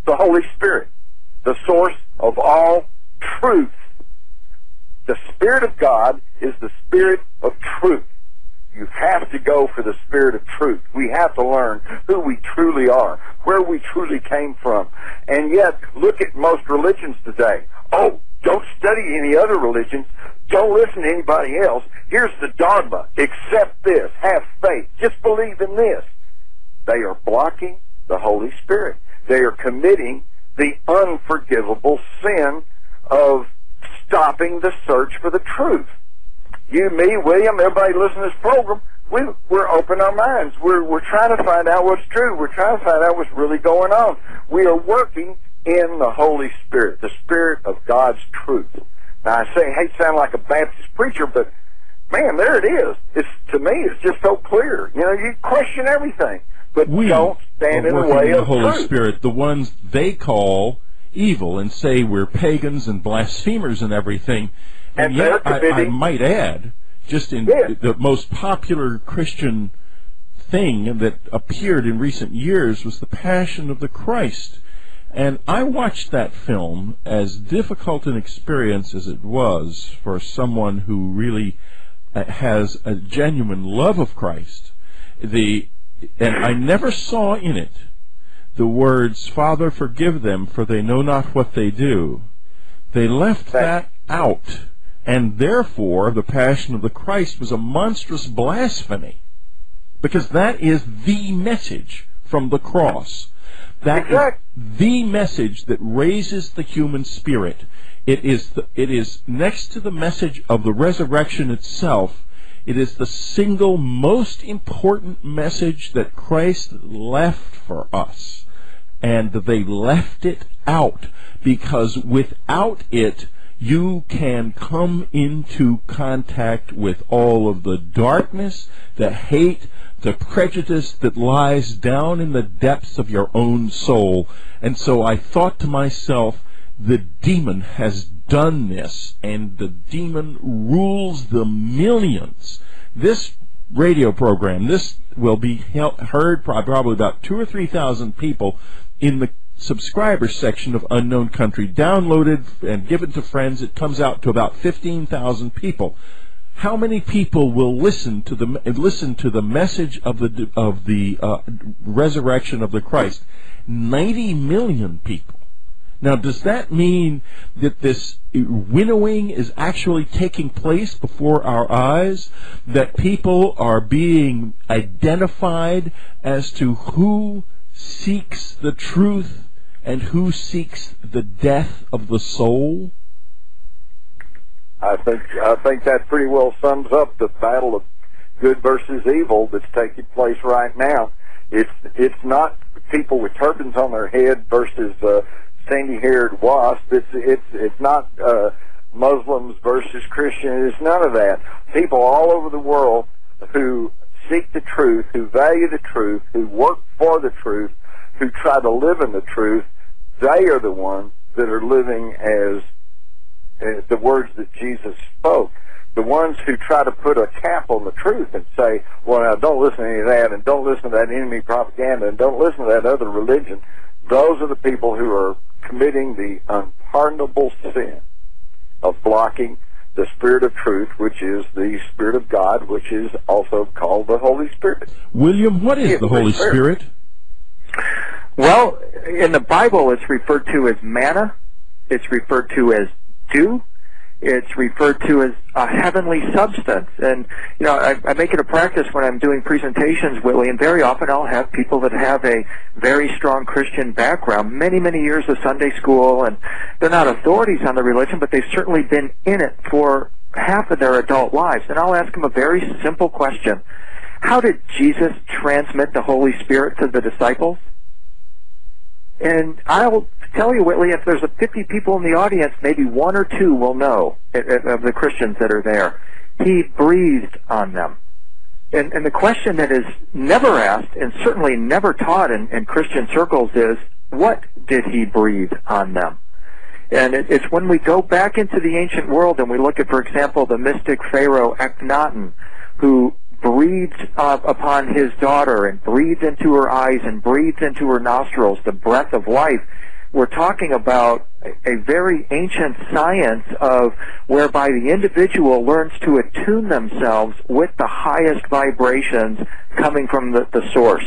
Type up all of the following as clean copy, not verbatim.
the Holy Spirit, the source of all truth. The Spirit of God is the Spirit of truth. You have to go for the Spirit of truth. We have to learn who we truly are, where we truly came from. And yet, look at most religions today. Oh, don't study any other religions. Don't listen to anybody else. Here's the dogma. Accept this. Have faith. Just believe in this. They are blocking the Holy Spirit. They are committing the unforgivable sin of stopping the search for the truth. You, me, William, everybody listening to this program, we're opening our minds. We're trying to find out what's true. We're trying to find out what's really going on. We are working in the Holy Spirit, the Spirit of God's truth. Now, I hate to sound like a Baptist preacher, but, man, there it is. To me, it's just so clear. You know, you question everything, but don't stand in the way of the Holy Spirit, the ones they call evil and say we're pagans and blasphemers and everything. And yet, I might add, just in the most popular Christian thing that appeared in recent years was The Passion of the Christ. And I watched that film, as difficult an experience as it was for someone who really has a genuine love of Christ. And I never saw in it the words, "Father, forgive them, for they know not what they do." They left that out. And therefore, the Passion of the Christ was a monstrous blasphemy, because that is the message from the cross. That is the message that raises the human spirit. It is next to the message of the resurrection itself. It is the single most important message that Christ left for us, and they left it out, because without it, you can come into contact with all of the darkness, the hate, the prejudice that lies down in the depths of your own soul. And so I thought to myself, the demon has done this, and the demon rules the millions. This radio program, this will be heard probably about 2,000 or 3,000 people in the subscriber section of Unknown Country, downloaded and given to friends. It comes out to about 15,000 people. How many people will listen to the message of the resurrection of the Christ? 90 million people. Now, does that mean that this winnowing is actually taking place before our eyes? That people are being identified as to who seeks the truth and who seeks the death of the soul? I think that pretty well sums up the battle of good versus evil that's taking place right now. It's not people with turbans on their head versus sandy-haired wasps. It's not Muslims versus Christians. It's none of that. People all over the world who seek the truth, who value the truth, who work for the truth, who try to live in the truth, they are the ones that are living as the words that Jesus spoke. The ones who try to put a cap on the truth and say, well, now don't listen to any of that, and don't listen to that enemy propaganda, and don't listen to that other religion, those are the people who are committing the unpardonable sin of blocking the Spirit of truth, which is the Spirit of God, which is also called the Holy Spirit. William, what is the Holy Spirit? Well, in the Bible, it's referred to as manna. It's referred to as dew. It's referred to as a heavenly substance. And, you know, I make it a practice when I'm doing presentations, Willie, and very often I'll have people that have a very strong Christian background, many, many years of Sunday school, and they're not authorities on the religion, but they've certainly been in it for half of their adult lives. And I'll ask them a very simple question. How did Jesus transmit the Holy Spirit to the disciples? And I'll tell you, Whitley, if there's 50 people in the audience, maybe one or two will know of the Christians that are there. He breathed on them. And the question that is never asked and certainly never taught in Christian circles is, what did he breathe on them? And it's when we go back into the ancient world and we look at, for example, the mystic Pharaoh Akhenaten, who breathed upon his daughter and breathed into her eyes and breathed into her nostrils the breath of life. we're talking about a very ancient science of whereby the individual learns to attune themselves with the highest vibrations coming from the source,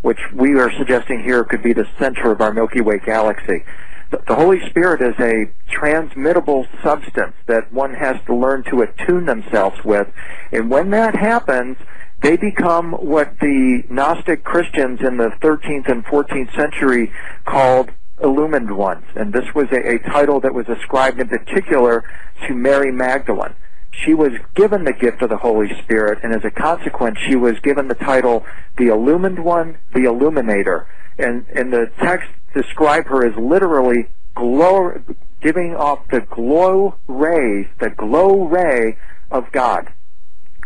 which we are suggesting here could be the center of our Milky Way galaxy. The Holy Spirit is a transmittable substance that one has to learn to attune themselves with, and when that happens, they become what the Gnostic Christians in the 13th and 14th century called illumined ones. And this was a title that was ascribed in particular to Mary Magdalene. She was given the gift of the Holy Spirit, and as a consequence, she was given the title the Illumined One, the Illuminator. And the text describe her as literally giving off the glow ray of God.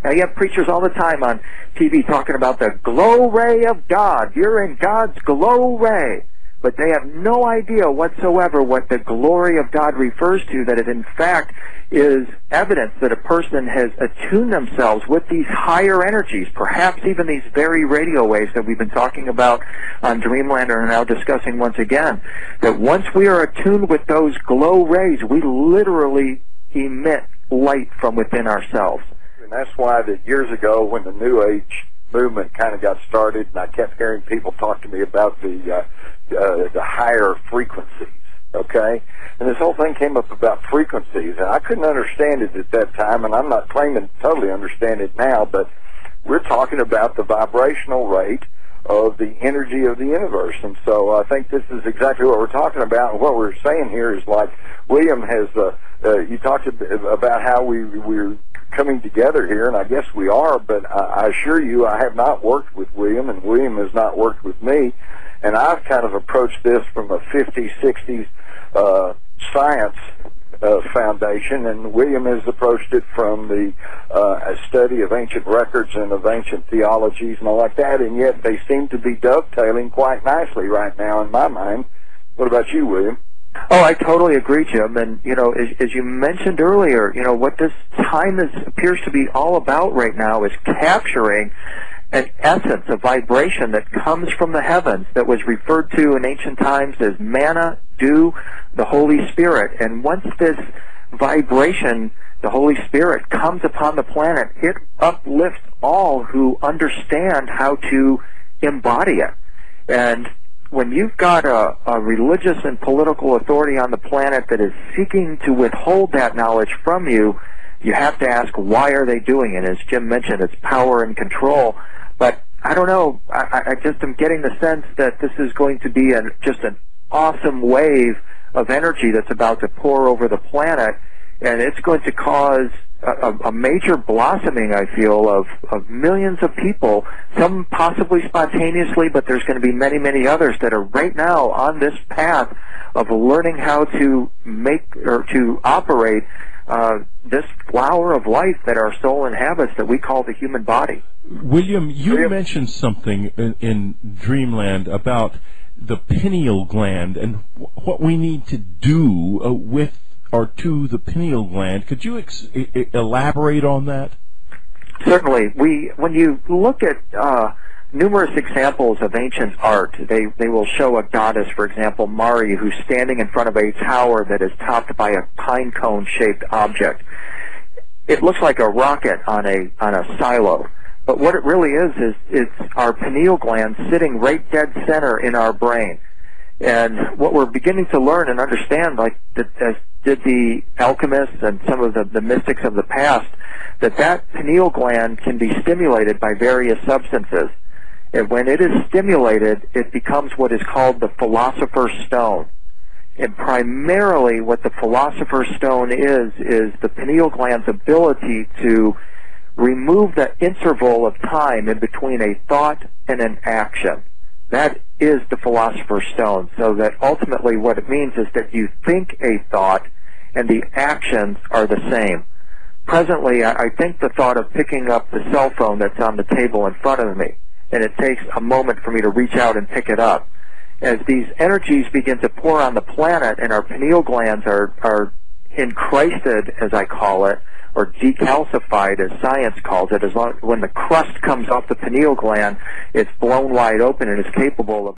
Now, you have preachers all the time on TV talking about the glow ray of God. You're in God's glow ray. But they have no idea whatsoever what the glory of God refers to, that it in fact is evidence that a person has attuned themselves with these higher energies, perhaps even these very radio waves that we've been talking about on Dreamland and are now discussing once again, that once we are attuned with those glow rays, we literally emit light from within ourselves. And that's why that years ago when the New Age movement kind of got started, and I kept hearing people talk to me about the higher frequencies, okay? And this whole thing came up about frequencies, and I couldn't understand it at that time, and I'm not claiming to totally understand it now, but we're talking about the vibrational rate of the energy of the universe. And so I think this is exactly what we're talking about, and what we're saying here is like William has, you talked about how we're coming together here, and I guess we are, but I assure you I have not worked with William, and William has not worked with me, and I've kind of approached this from a 50s, 60s science foundation, and William has approached it from the study of ancient records and of ancient theologies and all like that, and yet they seem to be dovetailing quite nicely right now in my mind. What about you, William? Oh, I totally agree, Jim. And, you know, as you mentioned earlier, you know, what this time appears to be all about right now is capturing an essence, a vibration that comes from the heavens that was referred to in ancient times as manna, dew, the Holy Spirit. And once this vibration, the Holy Spirit, comes upon the planet, it uplifts all who understand how to embody it. And when you've got a religious and political authority on the planet that is seeking to withhold that knowledge from you, you have to ask, why are they doing it? As Jim mentioned, it's power and control. But I don't know, I just am getting the sense that this is going to be just an awesome wave of energy that's about to pour over the planet, and it's going to cause a major blossoming, I feel, of millions of people, some possibly spontaneously, but there's going to be many, many others that are right now on this path of learning how to make or to operate this flower of life that our soul inhabits that we call the human body. William, you mentioned something in Dreamland about the pineal gland and what we need to do with or to the pineal gland. Could you elaborate on that? Certainly. When you look at numerous examples of ancient art, they will show a goddess, for example, Mari, who's standing in front of a tower that is topped by a pine cone-shaped object. It looks like a rocket on a silo. But what it really is it's our pineal gland sitting right dead center in our brain. And what we're beginning to learn and understand, like as did the alchemists and some of the mystics of the past, that pineal gland can be stimulated by various substances. And when it is stimulated, it becomes what is called the philosopher's stone. And primarily what the philosopher's stone is the pineal gland's ability to remove the interval of time in between a thought and an action. That is the philosopher's stone, so that ultimately what it means is that you think a thought and the actions are the same. Presently, I think the thought of picking up the cell phone that's on the table in front of me, and it takes a moment for me to reach out and pick it up. As these energies begin to pour on the planet and our pineal glands are encrusted, as I call it, or decalcified, as science calls it, when the crust comes off the pineal gland, it's blown wide open and is capable of